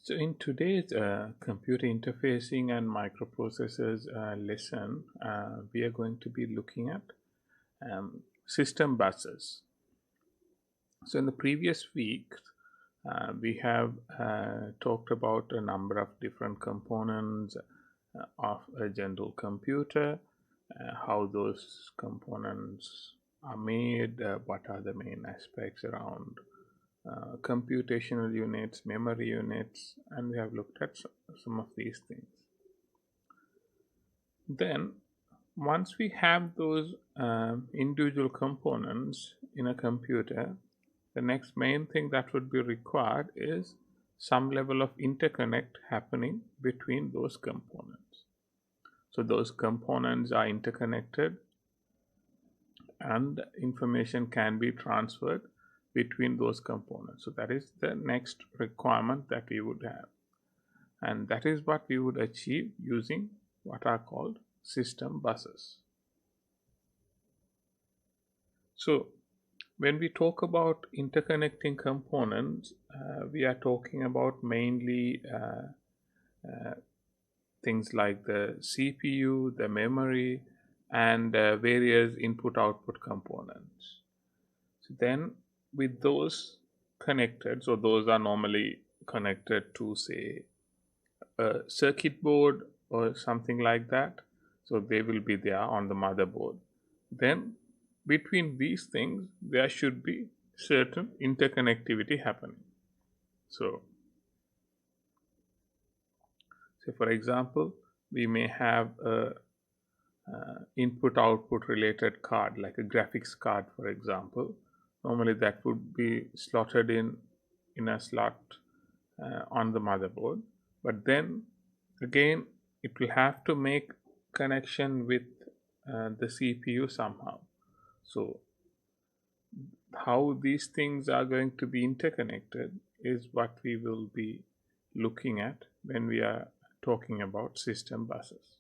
So in today's computer interfacing and microprocessors lesson, we are going to be looking at system buses. So in the previous week, we have talked about a number of different components of a general computer, how those components are made, what are the main aspects around computational units, memory units, and we have looked at some of these things. Then, once we have those individual components in a computer, the next main thing that would be required is some level of interconnect happening between those components. So those components are interconnected and information can be transferred between those components. So that is the next requirement that we would have. And that is what we would achieve using what are called system buses. So when we talk about interconnecting components, we are talking about mainly things like the CPU, the memory, and various input-output components. So then with those connected, so those are normally connected to, say, a circuit board or something like that. So they will be there on the motherboard. Then between these things, there should be certain interconnectivity happening. So, say for example, we may have a input-output related card, like a graphics card, for example. Normally, that would be slotted in a slot on the motherboard. But then again, it will have to make connection with the CPU somehow. So how these things are going to be interconnected is what we will be looking at when we are talking about system buses.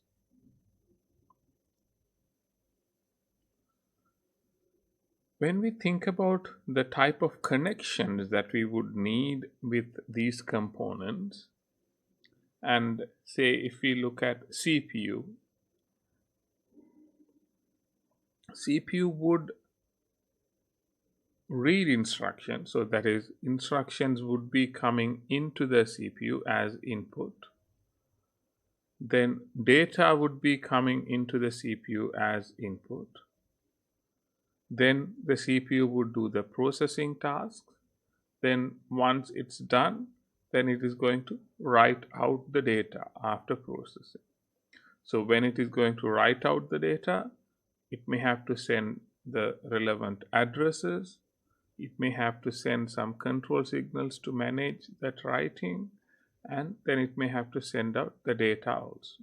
When we think about the type of connections that we would need with these components, and say if we look at CPU would read instructions, so that is, instructions would be coming into the CPU as input. Then data would be coming into the CPU as input. Then the CPU would do the processing task. Then once it's done, then it is going to write out the data after processing. So when it is going to write out the data, it may have to send the relevant addresses. It may have to send some control signals to manage that writing, and then it may have to send out the data also.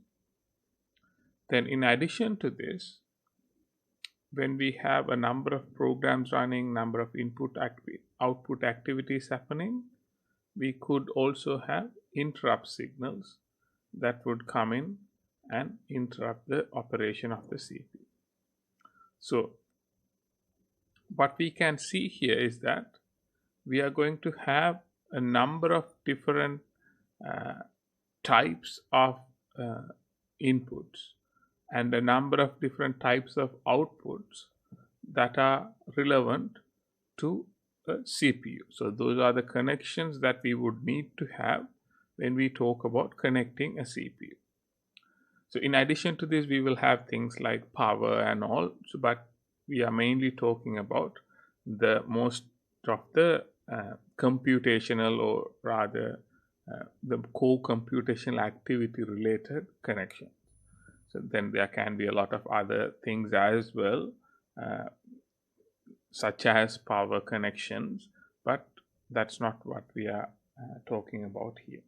Then in addition to this, when we have a number of programs running, number of output activities happening, we could also have interrupt signals that would come in and interrupt the operation of the CPU. So what we can see here is that we are going to have a number of different types of inputs and a number of different types of outputs that are relevant to a CPU. So those are the connections that we would need to have when we talk about connecting a CPU. So in addition to this, we will have things like power and all, but we are mainly talking about the most of the computational, or rather the core computational activity related connections. So then there can be a lot of other things as well, such as power connections, but that's not what we are talking about here.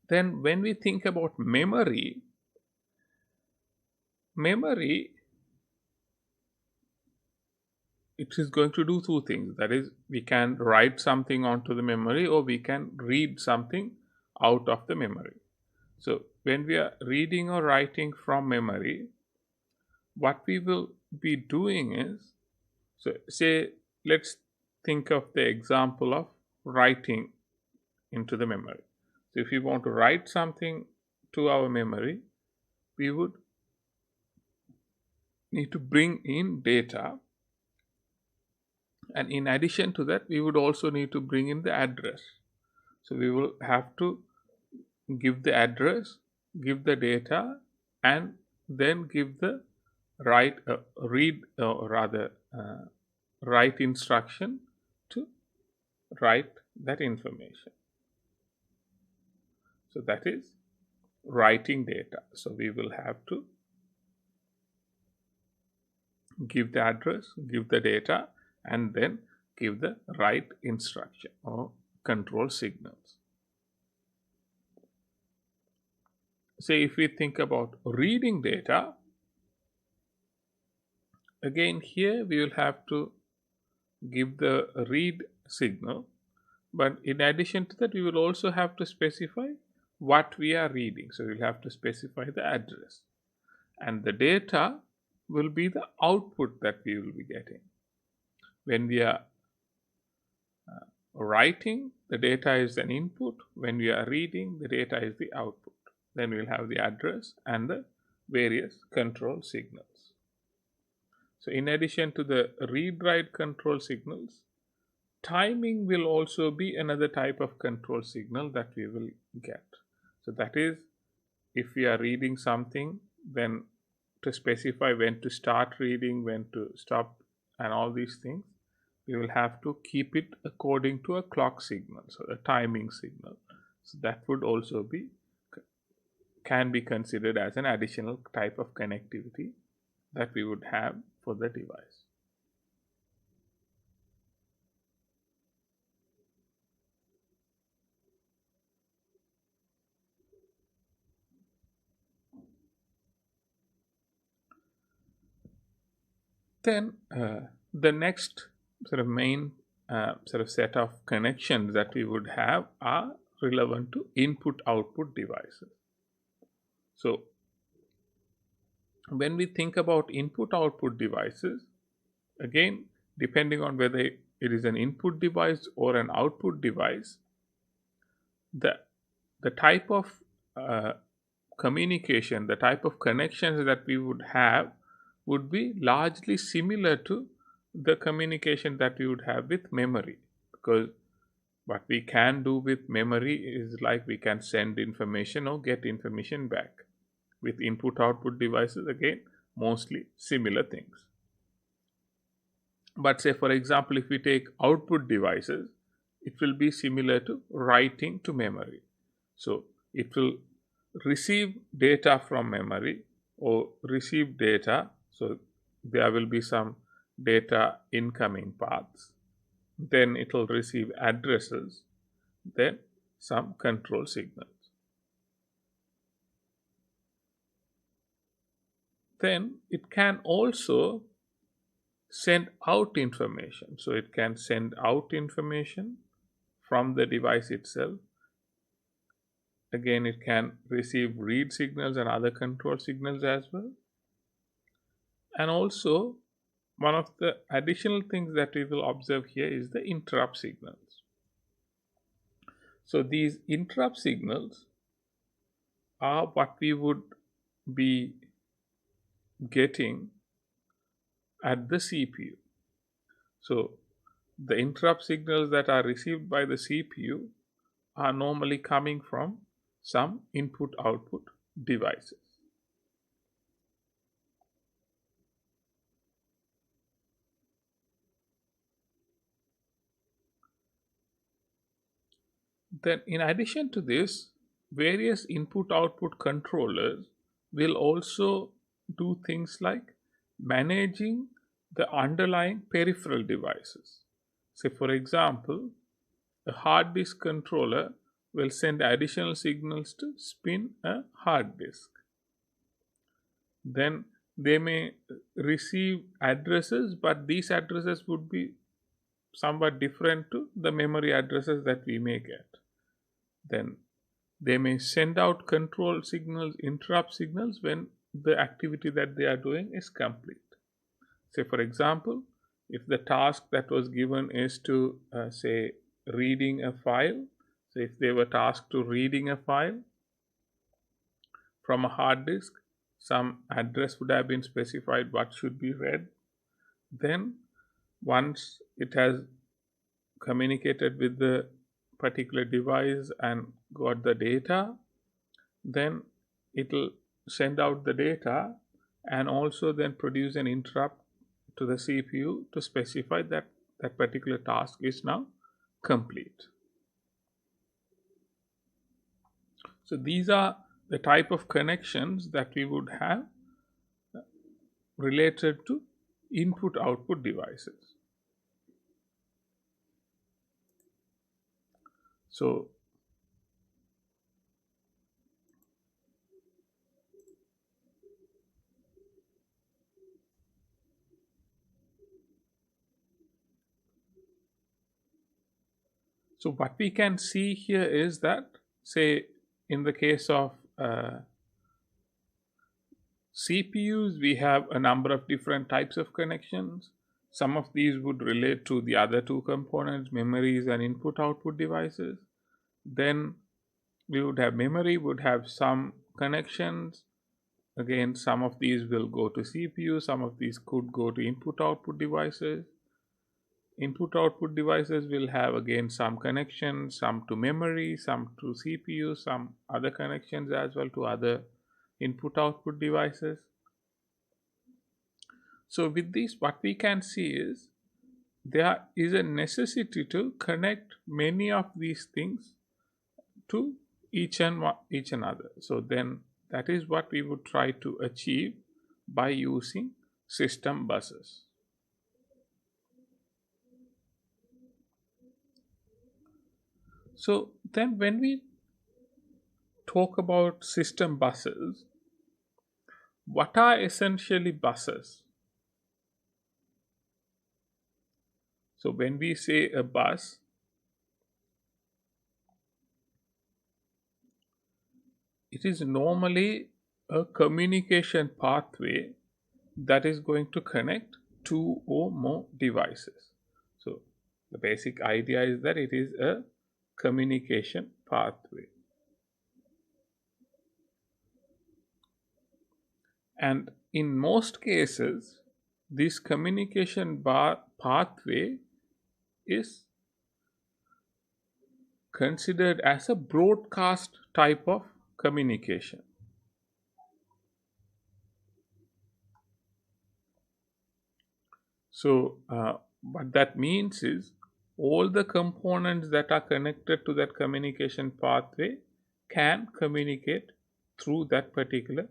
Then when we think about memory, it is going to do two things. That is, we can write something onto the memory, or we can read something out of the memory. So when we are reading or writing from memory, what we will be doing is, so say, let's think of the example of writing into the memory. So if we want to write something to our memory, we would need to bring in data, and in addition to that we would also need to bring in the address. So we will have to give the address, give the data, and then give the write read or rather write instruction to write that information. So that is writing data. So we will have to give the address, give the data, and then give the write instruction or control signals. Say if we think about reading data, again here we will have to give the read signal, but in addition to that we will also have to specify what we are reading. So we'll have to specify the address, and the data will be the output that we will be getting. When we are writing, the data is an input. When we are reading, the data is the output. Then we'll have the address and the various control signals. So in addition to the read-write control signals, timing will also be another type of control signal that we will get. So that is, if we are reading something, then to specify when to start reading, when to stop, and all these things, we will have to keep it according to a clock signal, so a timing signal. So that would also be, can be considered as an additional type of connectivity that we would have for the device. Then the next sort of main sort of set of connections that we would have are relevant to input-output devices. So when we think about input-output devices, again, depending on whether it is an input device or an output device, the type of communication, the type of connections that we would have would be largely similar to the communication that we would have with memory, because what we can do with memory is like we can send information or get information back. With input output devices, again, mostly similar things. But say for example, if we take output devices, it will be similar to writing to memory. So it will receive data from memory or receive data. So there will be some data incoming paths. Then it will receive addresses, then some control signals. Then it can also send out information. So it can send out information from the device itself. Again, it can receive read signals and other control signals as well. And also, one of the additional things that we will observe here is the interrupt signals. So these interrupt signals are what we would be getting at the CPU. So the interrupt signals that are received by the CPU are normally coming from some input-output devices. Then in addition to this, various input-output controllers will also do things like managing the underlying peripheral devices. Say for example, a hard disk controller will send additional signals to spin a hard disk. Then they may receive addresses, but these addresses would be somewhat different to the memory addresses that we may get. Then They may send out control signals, interrupt signals when the activity that they are doing is complete. Say, for example, if the task that was given is to, say, reading a file, so if they were tasked to reading a file from a hard disk, some address would have been specified what should be read. Then, once it has communicated with the particular device and got the data, then it will send out the data and also then produce an interrupt to the CPU to specify that that particular task is now complete. So these are the type of connections that we would have related to input output devices. So what we can see here is that, say, in the case of CPUs, we have a number of different types of connections. Some of these would relate to the other two components, memories and input output devices. Then we would have memory, would have some connections. Again, some of these will go to CPU, some of these could go to input output devices. Input output devices will have again some connections, some to memory, some to CPU, some other connections as well to other input output devices. So with this, what we can see is there is a necessity to connect many of these things to each another. So then that is what we would try to achieve by using system buses. So then when we talk about system buses, what are essentially buses? So when we say a bus, it is normally a communication pathway that is going to connect two or more devices. So the basic idea is that it is a communication pathway. And in most cases, this communication pathway is considered as a broadcast type of communication. So what that means is all the components that are connected to that communication pathway can communicate through that particular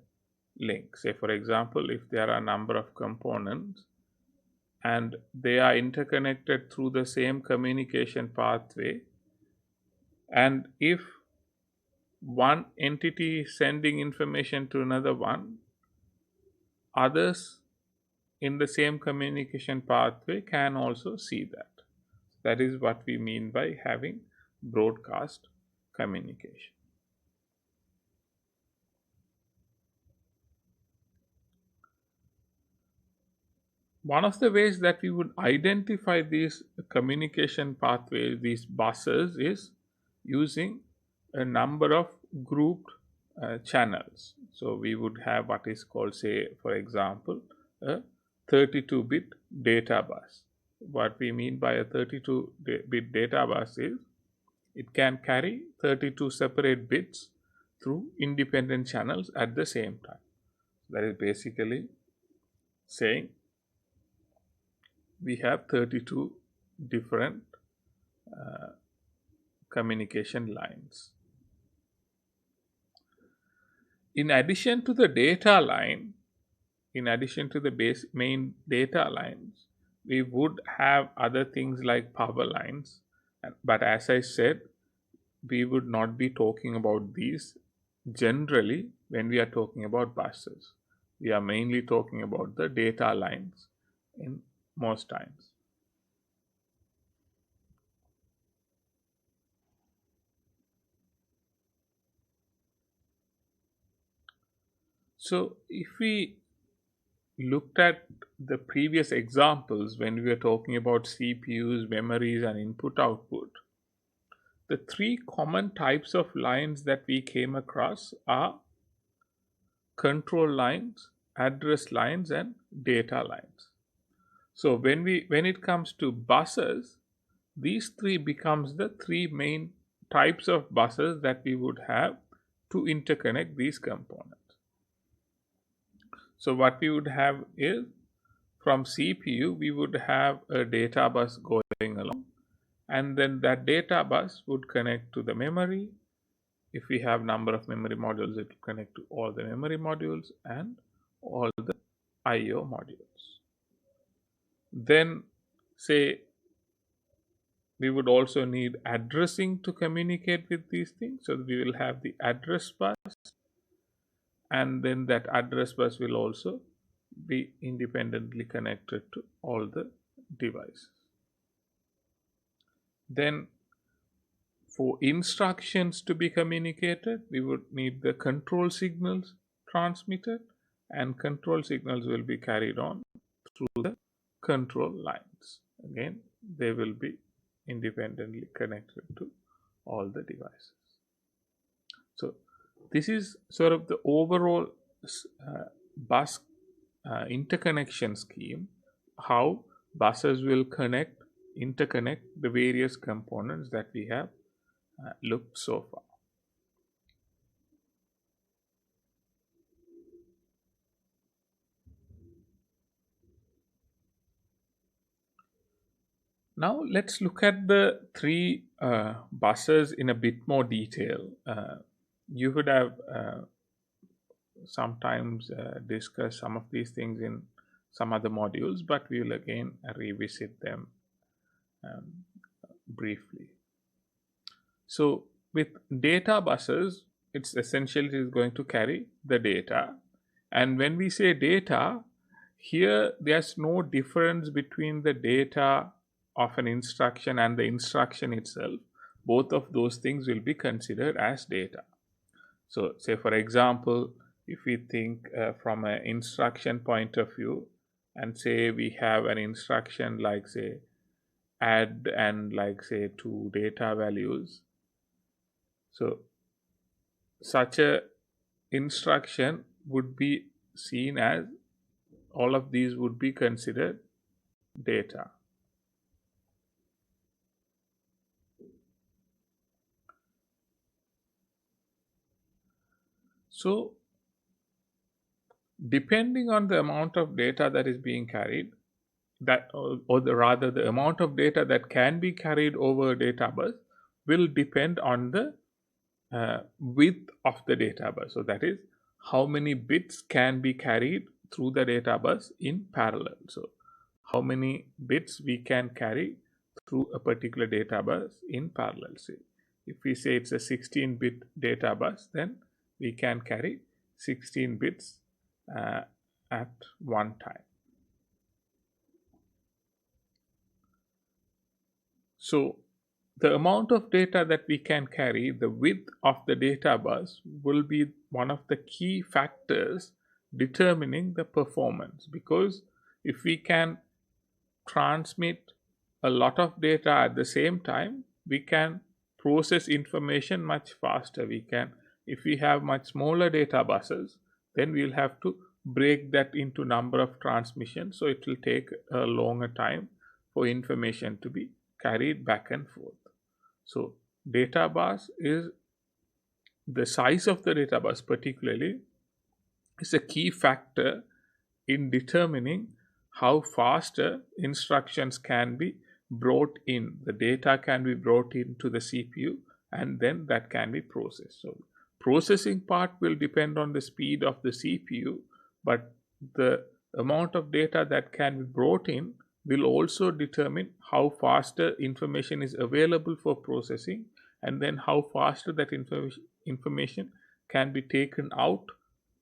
link. Say, for example, if there are a number of components and they are interconnected through the same communication pathway, and if one entity is sending information to another one, others in the same communication pathway can also see that. That is what we mean by having broadcast communication. One of the ways that we would identify these communication pathways, these buses, is using a number of grouped channels. So we would have what is called, say, for example, a 32-bit data bus. What we mean by a 32-bit data bus is it can carry 32 separate bits through independent channels at the same time. That is basically saying we have 32 different communication lines. In addition to the data line, in addition to the main data lines, we would have other things like power lines. But as I said, we would not be talking about these generally when we are talking about buses. We are mainly talking about the data lines in most times. So if we looked at the previous examples when we were talking about CPUs, memories, and input output, the three common types of lines that we came across are control lines, address lines, and data lines. So when it comes to buses, these three becomes the three main types of buses that we would have to interconnect these components. So what we would have is, from CPU we would have a data bus going along, and then that data bus would connect to the memory. If we have number of memory modules, it will connect to all the memory modules and all the IO modules. Then say we would also need addressing to communicate with these things. So we will have the address bus, and then that address bus will also be independently connected to all the devices. Then for instructions to be communicated, we would need the control signals transmitted, and control signals will be carried on through the control lines. Again, they will be independently connected to all the devices. So this is sort of the overall bus interconnection scheme, how buses will interconnect the various components that we have looked so far. Now let's look at the three buses in a bit more detail. You would have sometimes discussed some of these things in some other modules, but we will again revisit them briefly. So with data buses, it's essentially going to carry the data, and when we say data, here there's no difference between the data of an instruction and the instruction itself. Both of those things will be considered as data. So say for example, if we think from an instruction point of view, and say we have an instruction like say add and like say two data values. So such a instruction would be seen as, all of these would be considered data. So depending on the amount of data that is being carried, rather the amount of data that can be carried over a data bus will depend on the width of the data bus. So that is how many bits can be carried through the data bus in parallel. So how many bits we can carry through a particular data bus in parallel. Say if we say it's a 16-bit data bus, then we can carry 16 bits at one time. So the amount of data that we can carry, the width of the data bus, will be one of the key factors determining the performance, because if we can transmit a lot of data at the same time, we can process information much faster. If we have much smaller data buses, then we'll have to break that into number of transmissions, so it will take a longer time for information to be carried back and forth. So data bus is, the size of the data bus particularly is a key factor in determining how faster instructions can be brought in. The data can be brought into the CPU, and then that can be processed. So processing part will depend on the speed of the CPU, but the amount of data that can be brought in will also determine how faster information is available for processing, and then how faster that information can be taken out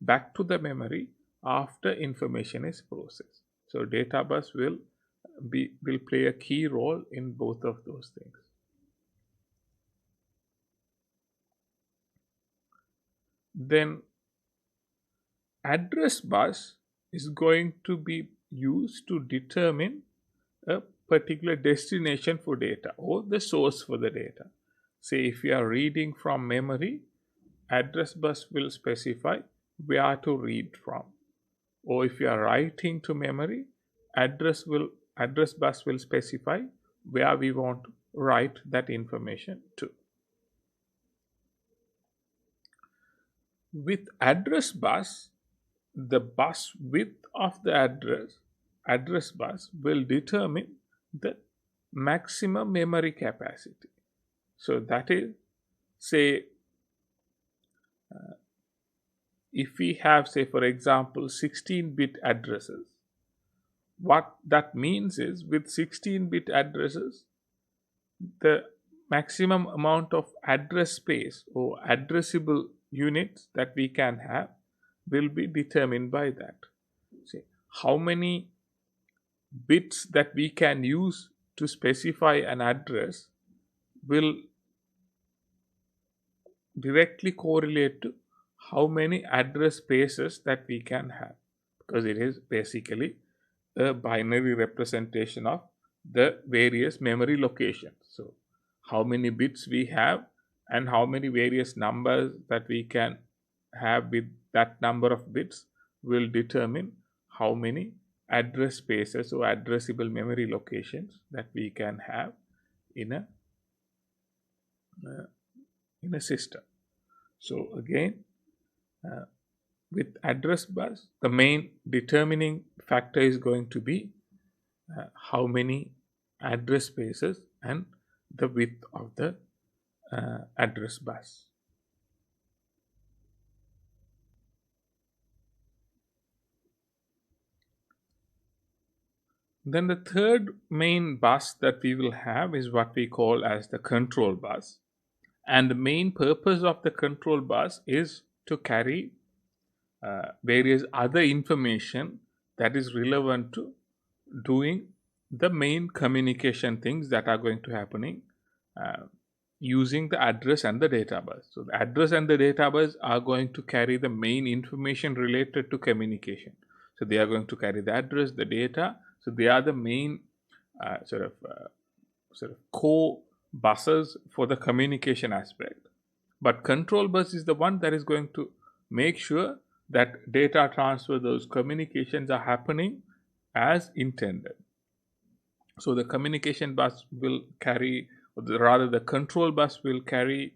back to the memory after information is processed. So data bus will play a key role in both of those things. Then address bus is going to be used to determine a particular destination for data or the source for the data. Say if you are reading from memory, address bus will specify where to read from. Or if you are writing to memory, address bus will specify where we want to write that information to. With address bus, the bus width of the address bus will determine the maximum memory capacity. So that is, say, if we have, say, for example, 16-bit addresses, what that means is with 16-bit addresses, the maximum amount of address space or addressable units that we can have will be determined by that. Say, how many bits that we can use to specify an address will directly correlate to how many address spaces that we can have, because it is basically a binary representation of the various memory locations. So how many bits we have and how many various numbers that we can have with that number of bits will determine how many address spaces or addressable memory locations that we can have in a system. So again, with address bus, the main determining factor is going to be how many address spaces and the width of the address bus. Then the third main bus that we will have is what we call as the control bus. And the main purpose of the control bus is to carry various other information that is relevant to doing the main communication things that are going to happening using the address and the data bus. So the address and the data bus are going to carry the main information related to communication. So they are going to carry the address, the data. So they are the main sort of core buses for the communication aspect. But control bus is the one that is going to make sure that data transfer, those communications are happening as intended. So the communication bus will carry, or rather the control bus will carry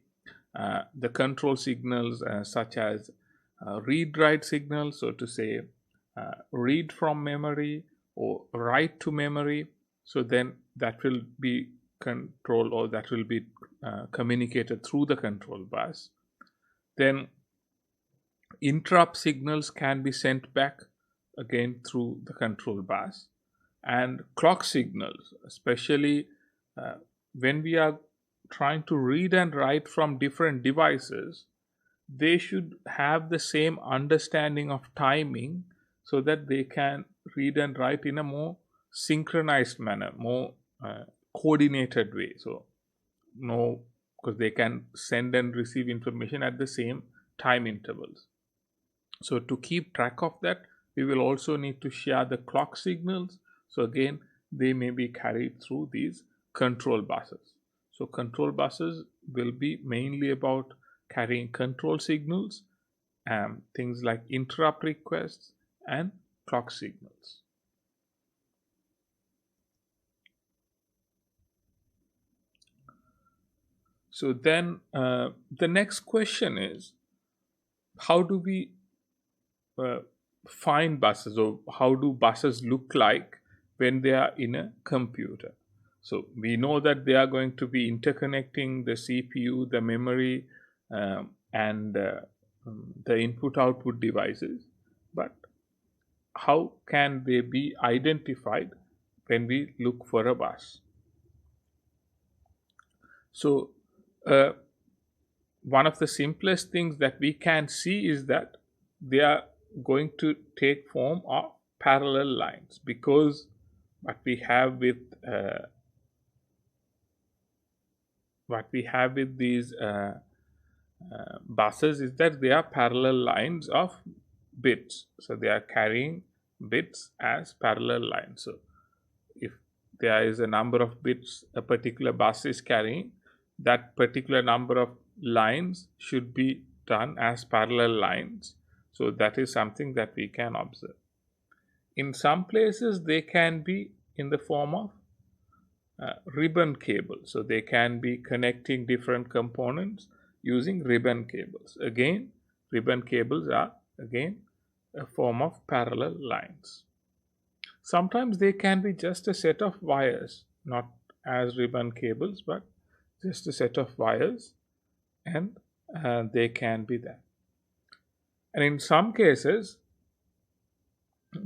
the control signals such as read-write signals, so to say read from memory or write to memory. So then that will be controlled, or that will be communicated through the control bus. Then interrupt signals can be sent back again through the control bus, and clock signals, especially when we are trying to read and write from different devices, they should have the same understanding of timing so that they can read and write in a more synchronized manner, more coordinated way. So no, because they can send and receive information at the same time intervals. So to keep track of that, we will also need to share the clock signals. So again, they may be carried through these control buses. So control buses will be mainly about carrying control signals, things like interrupt requests and clock signals. So then the next question is, how do we find buses, or how do buses look like when they are in a computer? So we know that they are going to be interconnecting the CPU, the memory, and the input output devices. But how can they be identified when we look for a bus? So one of the simplest things that we can see is that they are going to take form of parallel lines, because what we have with these buses is that they are parallel lines of bits. So they are carrying bits as parallel lines. So if there is a number of bits a particular bus is carrying, that particular number of lines should be done as parallel lines. So that is something that we can observe. In some places, they can be in the form of ribbon cable. So they can be connecting different components using ribbon cables. Again, ribbon cables are again a form of parallel lines. Sometimes they can be just a set of wires, not as ribbon cables, but just a set of wires, and they can be that. And in some cases,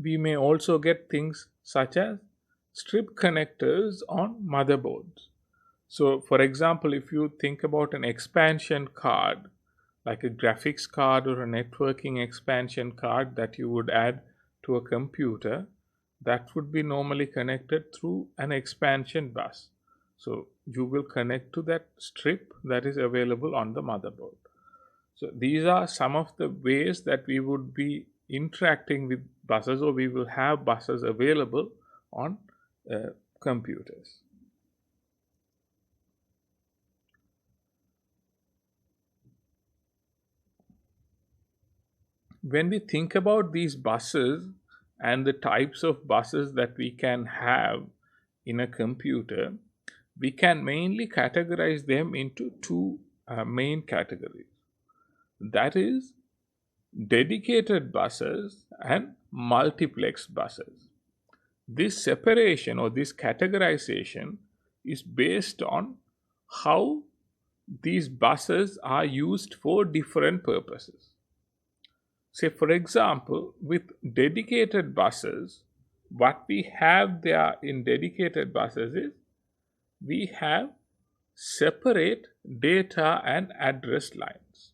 we may also get things such as strip connectors on motherboards. So, for example, if you think about an expansion card, like a graphics card or a networking expansion card that you would add to a computer, that would be normally connected through an expansion bus. So, you will connect to that strip that is available on the motherboard. So, these are some of the ways that we would be interacting with buses, or we will have buses available on computers. When we think about these buses and the types of buses that we can have in a computer, we can mainly categorize them into two main categories. That is, dedicated buses and multiplex buses. This separation or this categorization is based on how these buses are used for different purposes. Say, for example, with dedicated buses, what we have there in dedicated buses is we have separate data and address lines.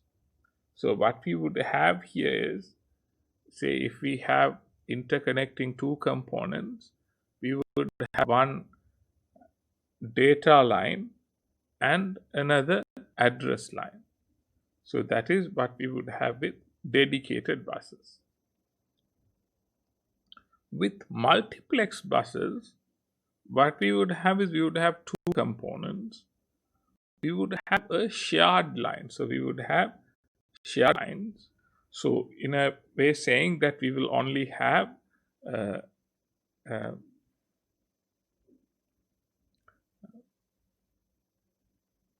So, what we would have here is, say, if we have interconnecting two components, we would have one data line and another address line. So, that is what we would have with dedicated buses. With multiplex buses, what we would have is we would have two components. We would have a shared line. So we would have shared lines. So in a way saying that we will only have uh, uh,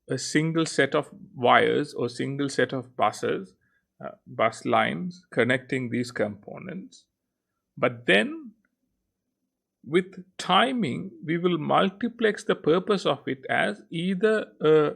a single set of wires or single set of buses, bus lines connecting these components. But then with timing, we will multiplex the purpose of it as either a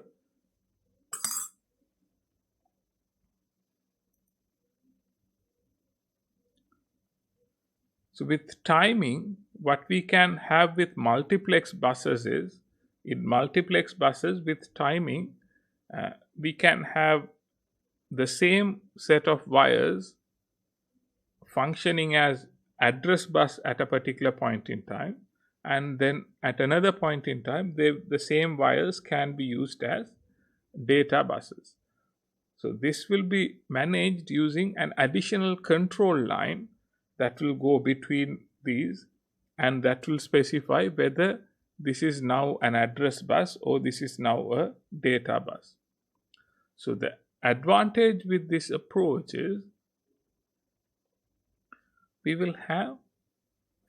So with timing, what we can have with multiplex buses is, in multiplex buses with timing, we can have the same set of wires functioning as address bus at a particular point in time, and then at another point in time the same wires can be used as data buses. So this will be managed using an additional control line that will go between these, and that will specify whether this is now an address bus or this is now a data bus. So the advantage with this approach is we will have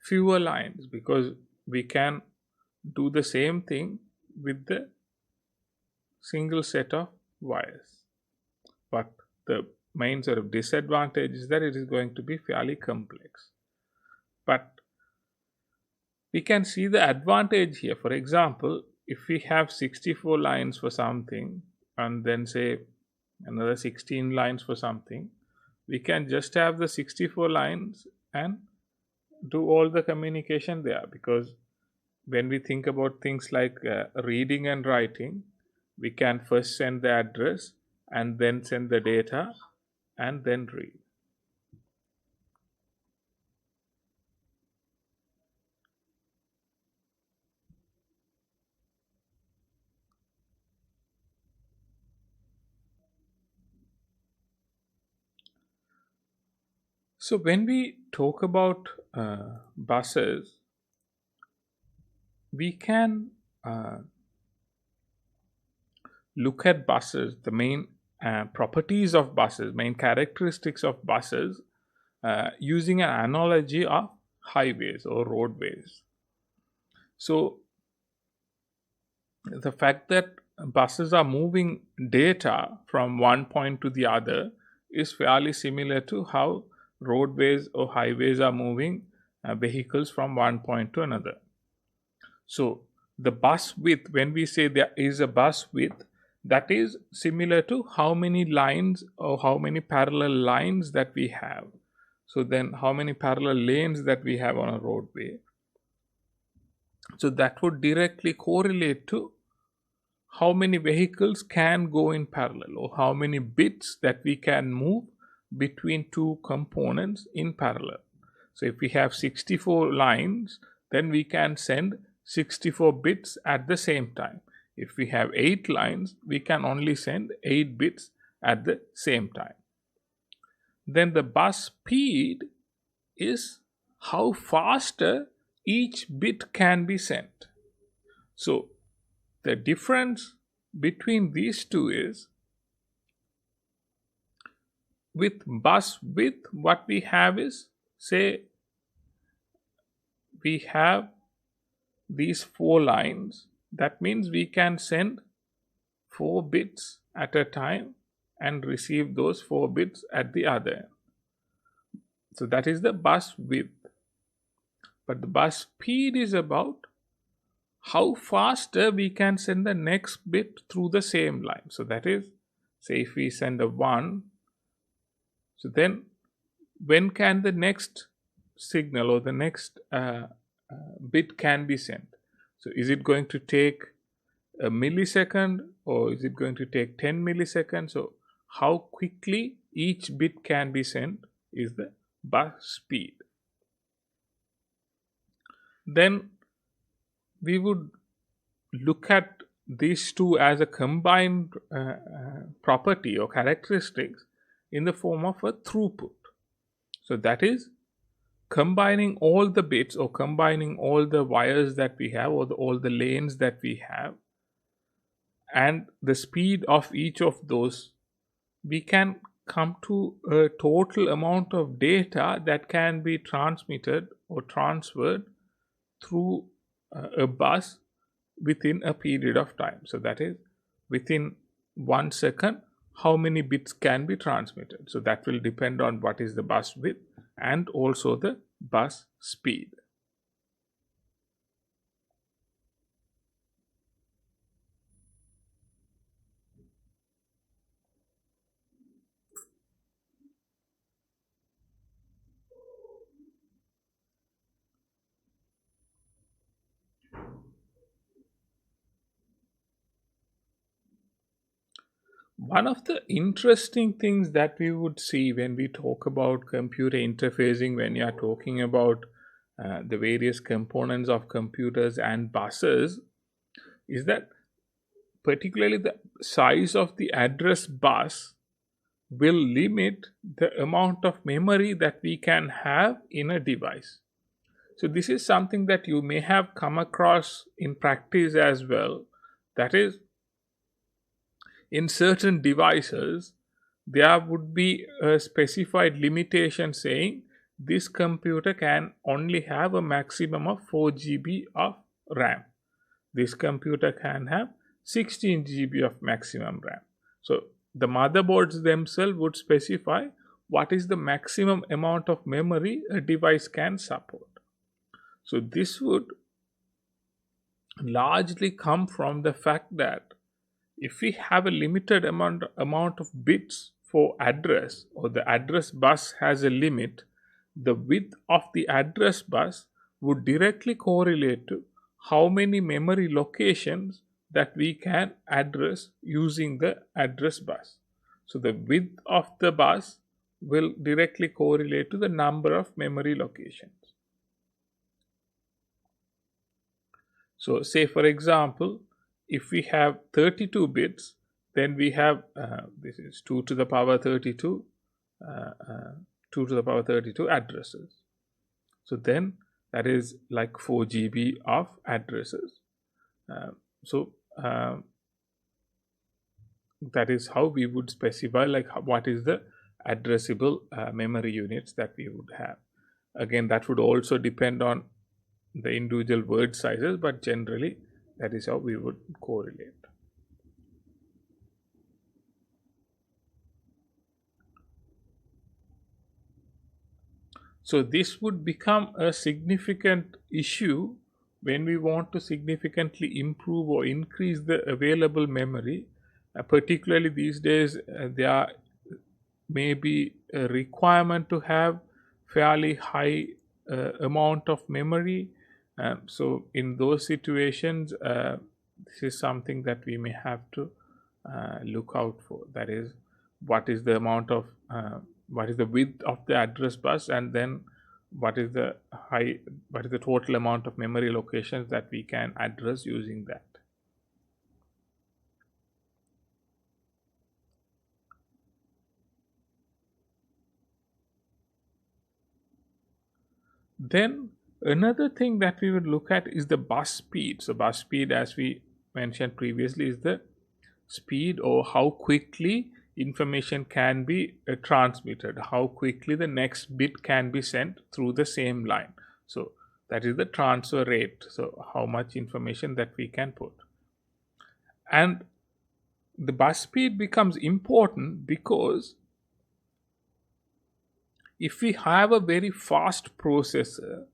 fewer lines because we can do the same thing with the single set of wires. But the main sort of disadvantage is that it is going to be fairly complex. But we can see the advantage here. For example, if we have 64 lines for something and then say another 16 lines for something, we can just have the 64 lines and do all the communication there, because when we think about things like reading and writing, we can first send the address and then send the data and then read. So when we talk about buses, we can look at buses, the main properties of buses, main characteristics of buses, using an analogy of highways or roadways. So the fact that buses are moving data from one point to the other is fairly similar to how roadways or highways are moving vehicles from one point to another. So the bus width, when we say there is a bus width, that is similar to how many lines or how many parallel lines that we have. So then how many parallel lanes that we have on a roadway. So that would directly correlate to how many vehicles can go in parallel, or how many bits that we can move between two components in parallel. So if we have 64 lines, then we can send 64 bits at the same time. If we have 8 lines, we can only send 8 bits at the same time. Then the bus speed is how faster each bit can be sent. So the difference between these two is, with bus width, what we have is, say we have these 4 lines, that means we can send 4 bits at a time and receive those 4 bits at the other end. So that is the bus width. But the bus speed is about how faster we can send the next bit through the same line. So that is, say if we send a 1, so then when can the next signal or the next bit can be sent? So is it going to take a millisecond, or is it going to take 10 milliseconds? So how quickly each bit can be sent is the bus speed. Then we would look at these two as a combined property or characteristics in the form of a throughput. So that is combining all the bits or combining all the wires that we have, or all the lanes that we have, and the speed of each of those, we can come to a total amount of data that can be transmitted or transferred through a bus within a period of time. So that is, within 1 second, how many bits can be transmitted. So that will depend on what is the bus width and also the bus speed. One of the interesting things that we would see when we talk about computer interfacing, when you are talking about the various components of computers and buses, is that particularly the size of the address bus will limit the amount of memory that we can have in a device. So this is something that you may have come across in practice as well. That is, in certain devices, there would be a specified limitation saying this computer can only have a maximum of 4 GB of RAM. This computer can have 16 GB of maximum RAM. So the motherboards themselves would specify what is the maximum amount of memory a device can support. So this would largely come from the fact that if we have a limited amount of bits for address, or the address bus has a limit, the width of the address bus would directly correlate to how many memory locations that we can address using the address bus. So the width of the bus will directly correlate to the number of memory locations. So say for example, if we have 32 bits, then we have this is 2 to the power 32 2 to the power 32 addresses. So then that is like 4 GB of addresses. So that is how we would specify like what is the addressable memory units that we would have. Again, that would also depend on the individual word sizes, but generally that is how we would correlate. So this would become a significant issue when we want to significantly improve or increase the available memory. Particularly these days, there may be a requirement to have fairly high amount of memory. So in those situations, this is something that we may have to look out for. That is, what is the amount of what is the width of the address bus, and then what is the total amount of memory locations that we can address using that. Then another thing that we would look at is the bus speed. So bus speed, as we mentioned previously, is the speed or how quickly information can be transmitted, how quickly the next bit can be sent through the same line. So that is the transfer rate, so how much information that we can put. And the bus speed becomes important because if we have a very fast processor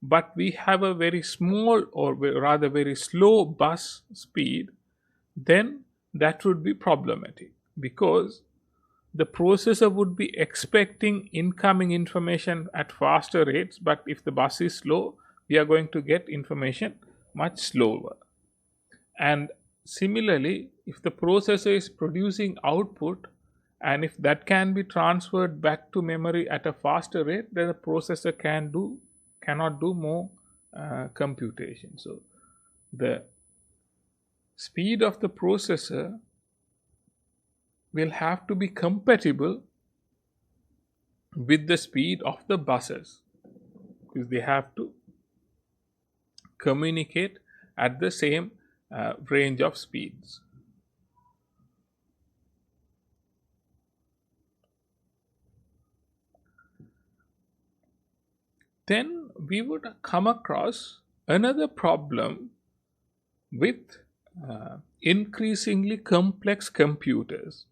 but we have a very small or rather very slow bus speed, then that would be problematic, because the processor would be expecting incoming information at faster rates, but if the bus is slow, we are going to get information much slower. And similarly, if the processor is producing output, and if that can be transferred back to memory at a faster rate, then the processor cannot do more computation. So the speed of the processor will have to be compatible with the speed of the buses, because they have to communicate at the same range of speeds. Then we would come across another problem with increasingly complex computers,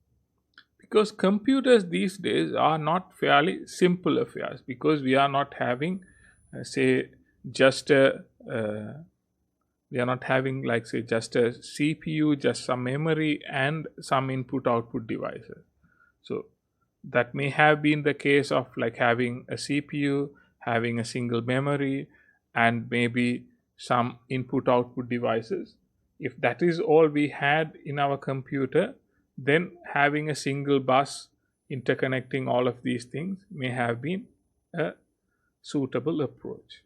because computers these days are not fairly simple affairs, because we are not having say just a we are not having like say just a CPU, just some memory and some input output devices. So that may have been the case of like having a CPU, having a single memory, and maybe some input output devices. If that is all we had in our computer, then having a single bus interconnecting all of these things may have been a suitable approach.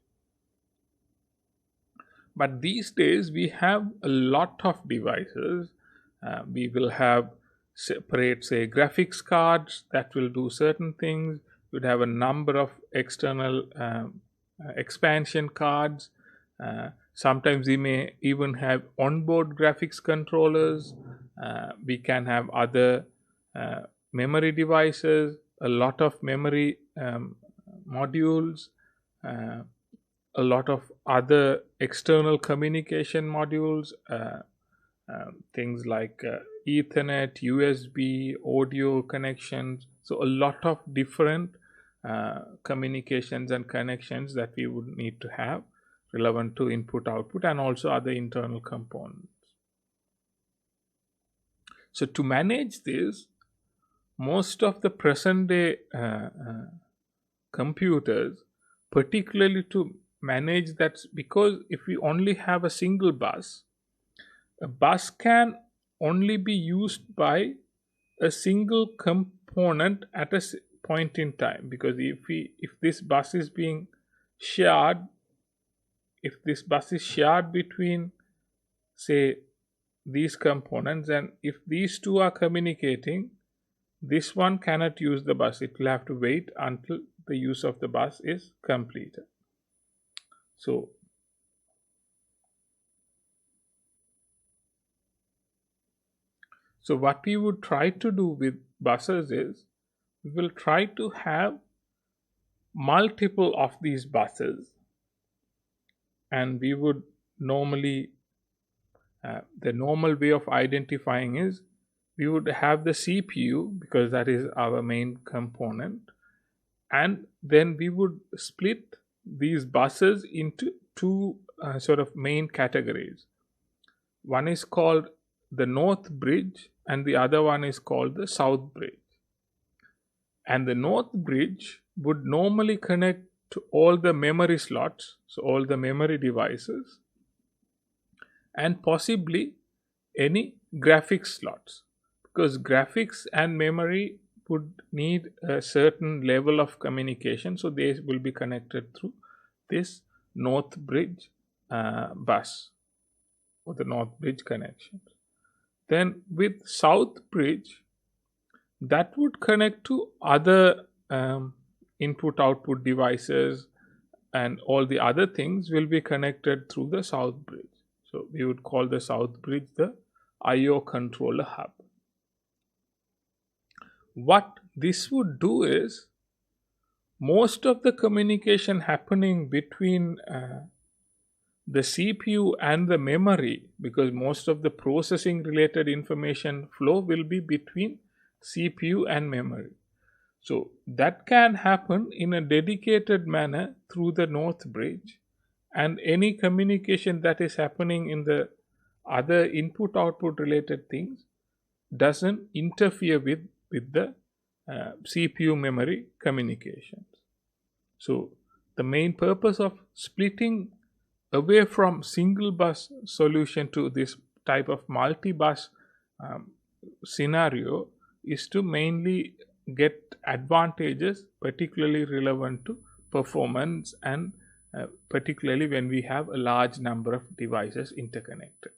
But these days we have a lot of devices. We will have separate, say, graphics cards that will do certain things. You'd have a number of external expansion cards. Sometimes we may even have onboard graphics controllers. We can have other memory devices, a lot of memory modules, a lot of other external communication modules, things like Ethernet, USB, audio connections. So a lot of different communications and connections that we would need to have relevant to input output, and also other internal components. So to manage this, most of the present day computers, particularly to manage that, because if we only have a single bus, a bus can only be used by a single component at a point in time, because if this bus is being shared, if this bus is shared between say these components, and if these two are communicating, this one cannot use the bus. It will have to wait until the use of the bus is completed. So what we would try to do with buses is we will try to have multiple of these buses, and we would normally the normal way of identifying is we would have the CPU, because that is our main component, and then we would split these buses into two sort of main categories. One is called the north bridge and the other one is called the south bridge. And the north bridge would normally connect to all the memory slots, so all the memory devices, and possibly any graphics slots, because graphics and memory would need a certain level of communication, so they will be connected through this north bridge bus or the north bridge connections. Then with south bridge, that would connect to other input output devices, and all the other things will be connected through the south bridge. So we would call the south bridge the IO controller hub. What this would do is most of the communication happening between the CPU and the memory, because most of the processing related information flow will be between CPU and memory. So that can happen in a dedicated manner through the north bridge, and any communication that is happening in the other input output related things doesn't interfere with the CPU memory communications. So the main purpose of splitting away from single bus solution to this type of multi-bus scenario is to mainly get advantages particularly relevant to performance, and particularly when we have a large number of devices interconnected.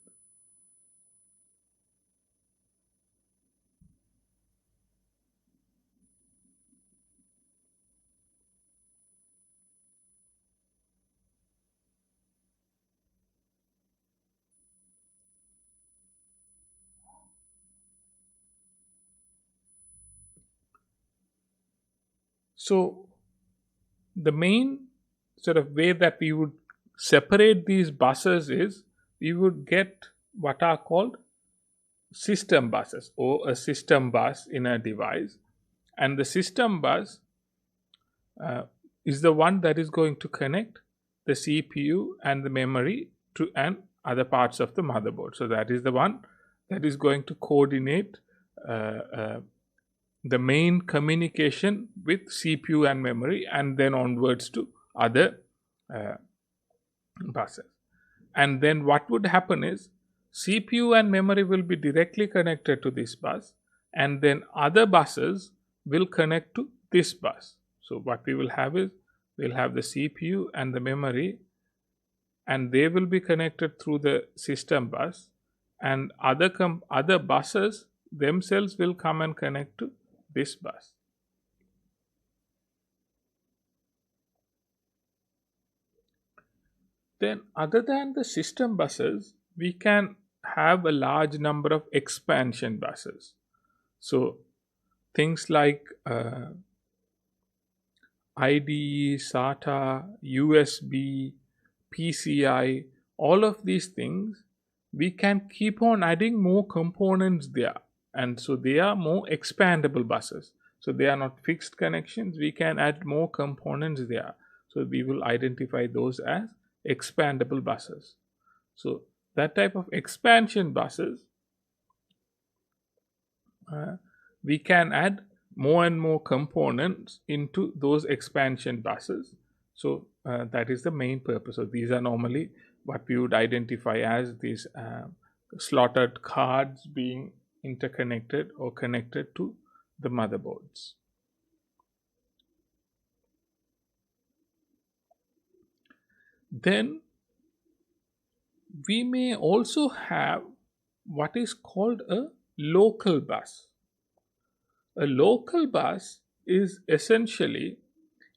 So the main sort of way that we would separate these buses is we would get what are called system buses, or a system bus in a device, and the system bus is the one that is going to connect the CPU and the memory to and other parts of the motherboard. So that is the one that is going to coordinate the main communication with CPU and memory, and then onwards to other buses. And then what would happen is CPU and memory will be directly connected to this bus, and then other buses will connect to this bus. So what we will have is we'll have the CPU and the memory, and they will be connected through the system bus, and other buses themselves will come and connect to this bus. Then other than the system buses, we can have a large number of expansion buses. So things like IDE, SATA, USB, PCI, all of these things, we can keep on adding more components there, and so they are more expandable buses. So they are not fixed connections, we can add more components there. So we will identify those as expandable buses. So that type of expansion buses, we can add more and more components into those expansion buses. So that is the main purpose. So these are normally what we would identify as these slotted cards being interconnected or connected to the motherboards. Then we may also have what is called a local bus. A local bus is essentially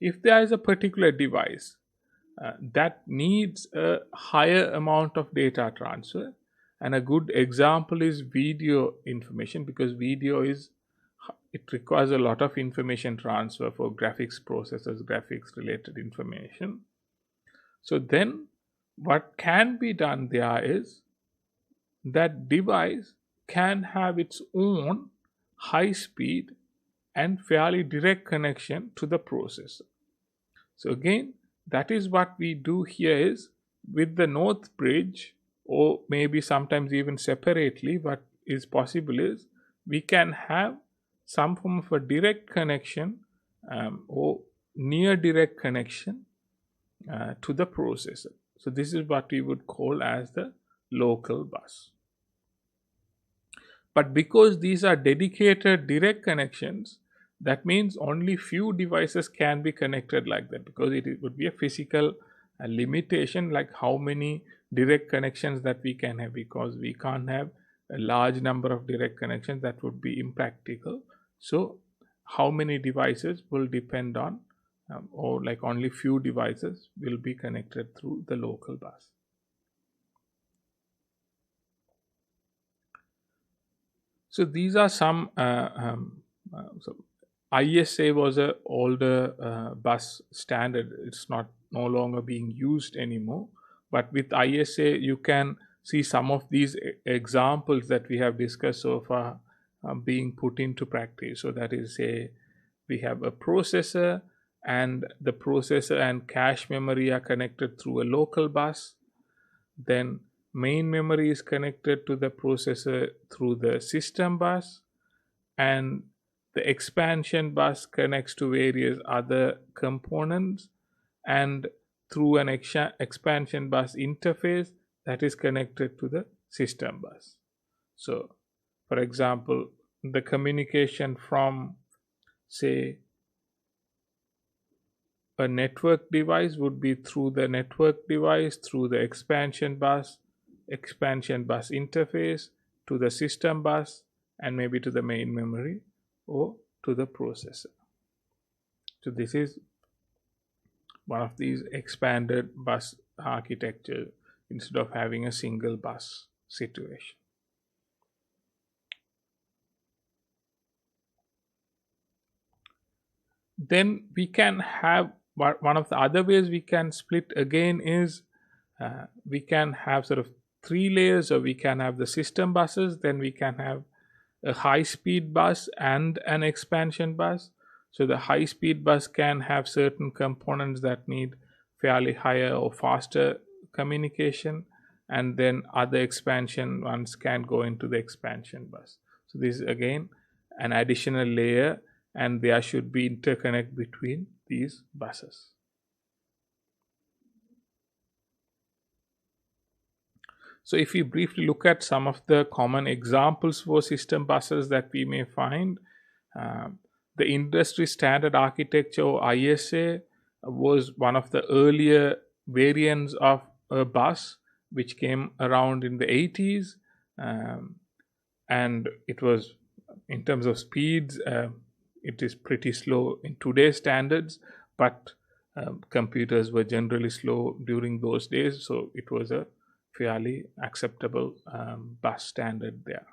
if there is a particular device that needs a higher amount of data transfer, and a good example is video information, because video is, it requires a lot of information transfer for graphics processors, graphics related information. So then what can be done there is that device can have its own high speed and fairly direct connection to the processor. So again, that is what we do here is with the North Bridge, or maybe sometimes even separately, what is possible is we can have some form of a direct connection or near direct connection to the processor. So this is what we would call as the local bus. But because these are dedicated direct connections, that means only few devices can be connected like that, because it would be a physical limitation, like how many direct connections that we can have, because we can't have a large number of direct connections, that would be impractical. So how many devices will depend on or like only few devices will be connected through the local bus. So these are some so ISA was a older bus standard. It's not no longer being used anymore. But with ISA, you can see some of these examples that we have discussed so far being put into practice. So that is, say, we have a processor, and the processor and cache memory are connected through a local bus. Then main memory is connected to the processor through the system bus, and the expansion bus connects to various other components, and through an expansion bus interface that is connected to the system bus. So for example, the communication from, say, a network device would be through the network device, through the expansion bus interface, to the system bus, and maybe to the main memory or to the processor. So this is one of these expanded bus architecture instead of having a single bus situation. Then we can have one of the other ways we can split again is we can have sort of 3 layers, or we can have the system buses, then we can have a high speed bus and an expansion bus. So the high speed bus can have certain components that need fairly higher or faster communication, and then other expansion ones can go into the expansion bus. So this is again an additional layer, and there should be interconnect between these buses. So if we briefly look at some of the common examples for system buses that we may find, the industry standard architecture, or ISA, was one of the earlier variants of a bus which came around in the 80s, and it was, in terms of speeds, it is pretty slow in today's standards, but computers were generally slow during those days, so it was a fairly acceptable bus standard there.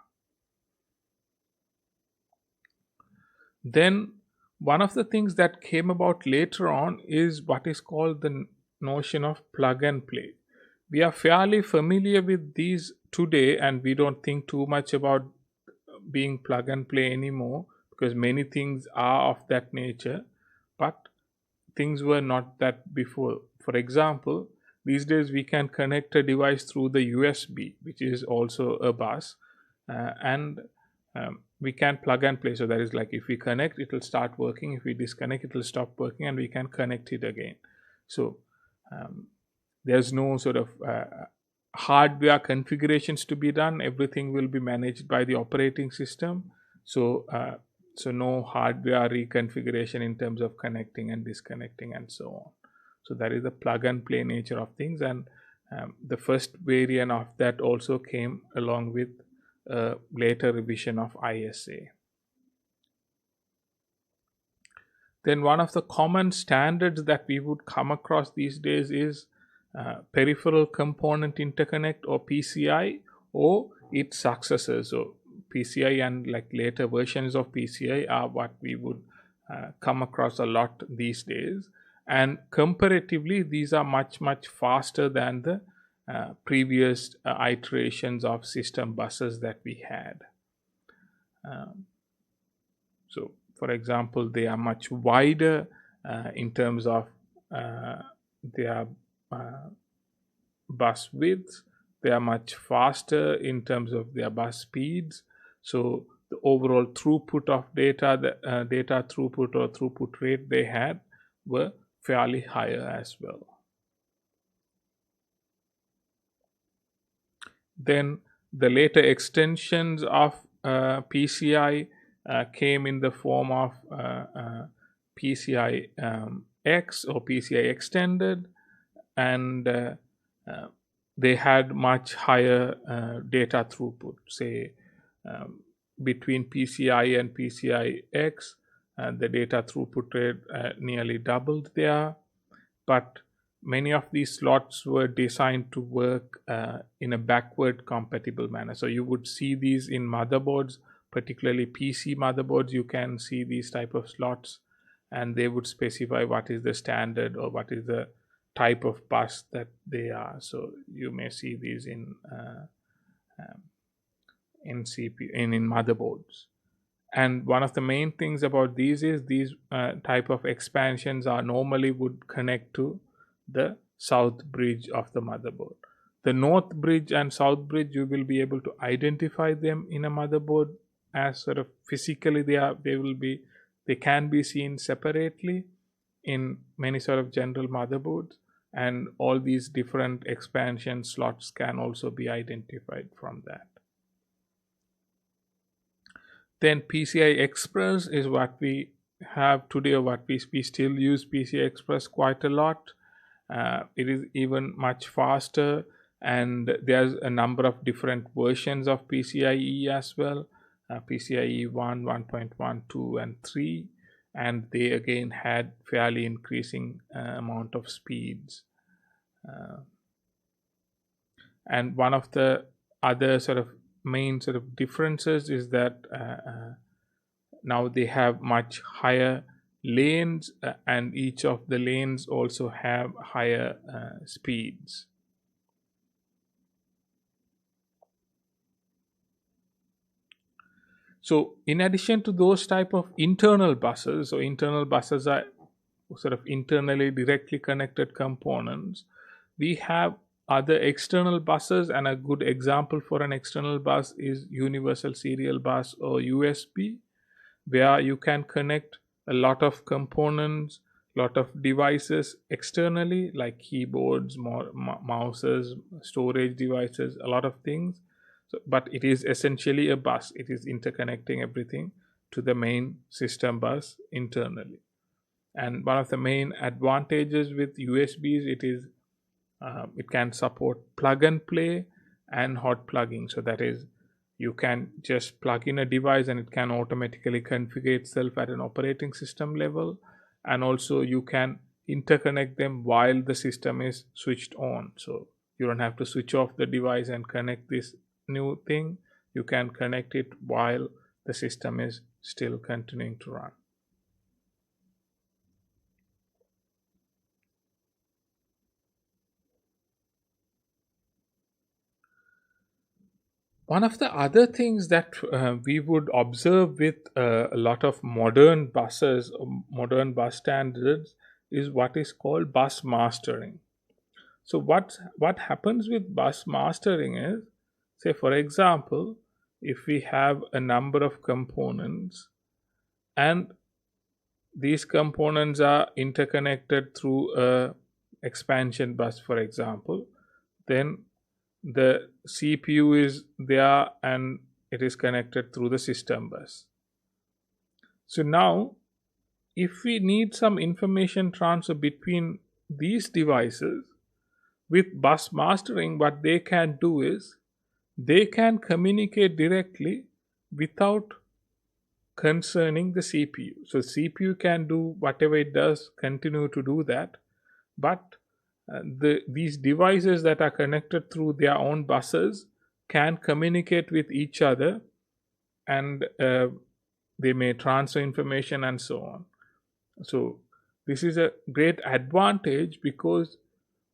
Then one of the things that came about later on is what is called the notion of plug and play. We are fairly familiar with these today, and we don't think too much about being plug and play anymore, because many things are of that nature, but things were not that before. For example, these days we can connect a device through the USB, which is also a bus, and we can plug and play. So that is like, if we connect, it will start working. If we disconnect, it will stop working, and we can connect it again. So there's no sort of hardware configurations to be done. Everything will be managed by the operating system. So no hardware reconfiguration in terms of connecting and disconnecting and so on. So that is the plug and play nature of things, and the first variant of that also came along with a later revision of ISA. Then one of the common standards that we would come across these days is peripheral component interconnect, or PCI, or its successors. So PCI and like later versions of PCI are what we would come across a lot these days, and comparatively these are much faster than the previous iterations of system buses that we had. So for example, they are much wider in terms of their bus widths. They are much faster in terms of their bus speeds. So the overall throughput of data, the data throughput or throughput rate they had were fairly higher as well. Then the later extensions of PCI came in the form of PCI X or PCI extended, and they had much higher data throughput. Say between PCI and PCI X, the data throughput rate nearly doubled there, but many of these slots were designed to work in a backward compatible manner. So you would see these in motherboards, particularly PC motherboards. You can see these type of slots, and they would specify what is the standard or what is the type of bus that they are. So you may see these in CPU in motherboards. And one of the main things about these is these type of expansions are normally would connect to the south bridge of the motherboard. The north bridge and south bridge, you will be able to identify them in a motherboard as sort of physically they can be seen separately in many sort of general motherboards, and all these different expansion slots can also be identified from that. Then PCI Express is what we have today, or what we still use PCI Express quite a lot. It is even much faster, and there's a number of different versions of PCIe as well. PCIe 1, 1.1, 2, and 3, and they again had fairly increasing amount of speeds. And one of the other sort of main sort of differences is that now they have much higher lanes, and each of the lanes also have higher speeds. So in addition to those type of internal buses, so internal buses are sort of internally directly connected components, we have other external buses, and a good example for an external bus is universal serial bus or USB, where you can connect a lot of components, lot of devices externally, like keyboards, mouses, storage devices, a lot of things. So, but it is essentially a bus. It is interconnecting everything to the main system bus internally. And one of the main advantages with USBs, it can support plug and play and hot plugging. So that is, you can just plug in a device and it can automatically configure itself at an operating system level, and also you can interconnect them while the system is switched on. So you don't have to switch off the device and connect this new thing. You can connect it while the system is still continuing to run. One of the other things that we would observe with a lot of modern buses, modern bus standards, is what is called bus mastering. So what happens with bus mastering is, say for example, if we have a number of components and these components are interconnected through a expansion bus, for example, then the CPU is there and it is connected through the system bus. So now if we need some information transfer between these devices, with bus mastering, what they can do is they can communicate directly without concerning the CPU. So CPU can do whatever it does, continue to do that, but these devices that are connected through their own buses can communicate with each other, and they may transfer information and so on. So this is a great advantage because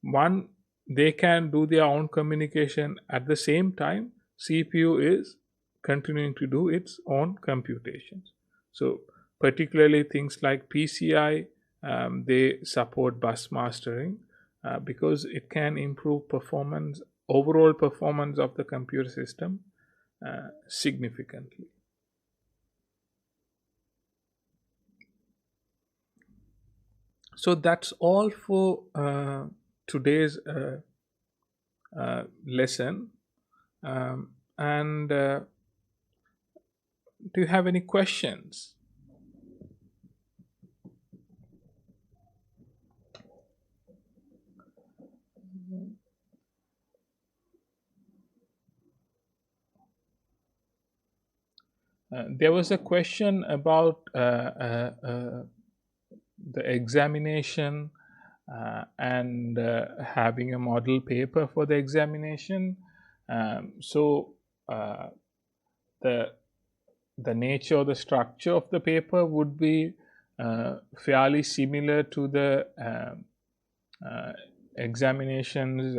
one, they can do their own communication, at the same time CPU is continuing to do its own computations. So particularly things like PCI, they support bus mastering because it can improve performance, overall performance of the computer system significantly. So that's all for today's lesson. And do you have any questions? There was a question about the examination and having a model paper for the examination. So the nature or the structure of the paper would be fairly similar to the examinations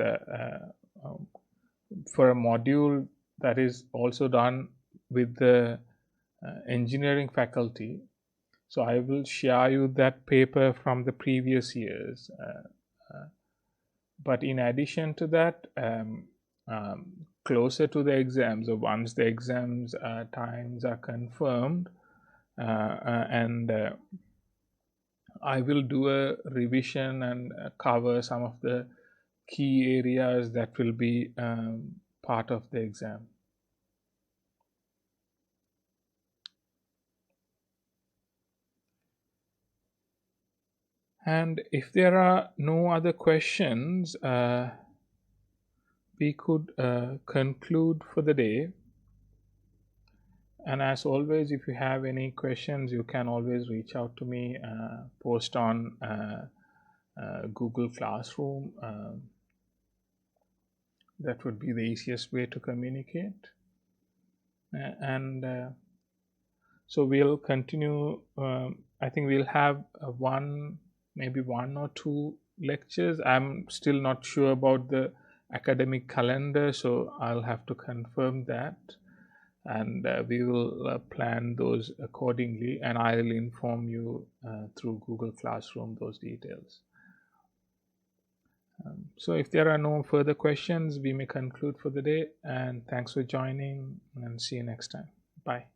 for a module that is also done with the engineering faculty. So I will share you that paper from the previous years. But in addition to that, closer to the exams, or once the exams times are confirmed, and I will do a revision and cover some of the key areas that will be part of the exam. And if there are no other questions, we could conclude for the day. And as always, if you have any questions, you can always reach out to me, post on Google Classroom. That would be the easiest way to communicate. And so we'll continue. I think we'll have maybe one or two lectures. I'm still not sure about the academic calendar, so I'll have to confirm that, and we will plan those accordingly, and I'll inform you through Google Classroom those details. So if there are no further questions, we may conclude for the day, and thanks for joining, and see you next time. Bye.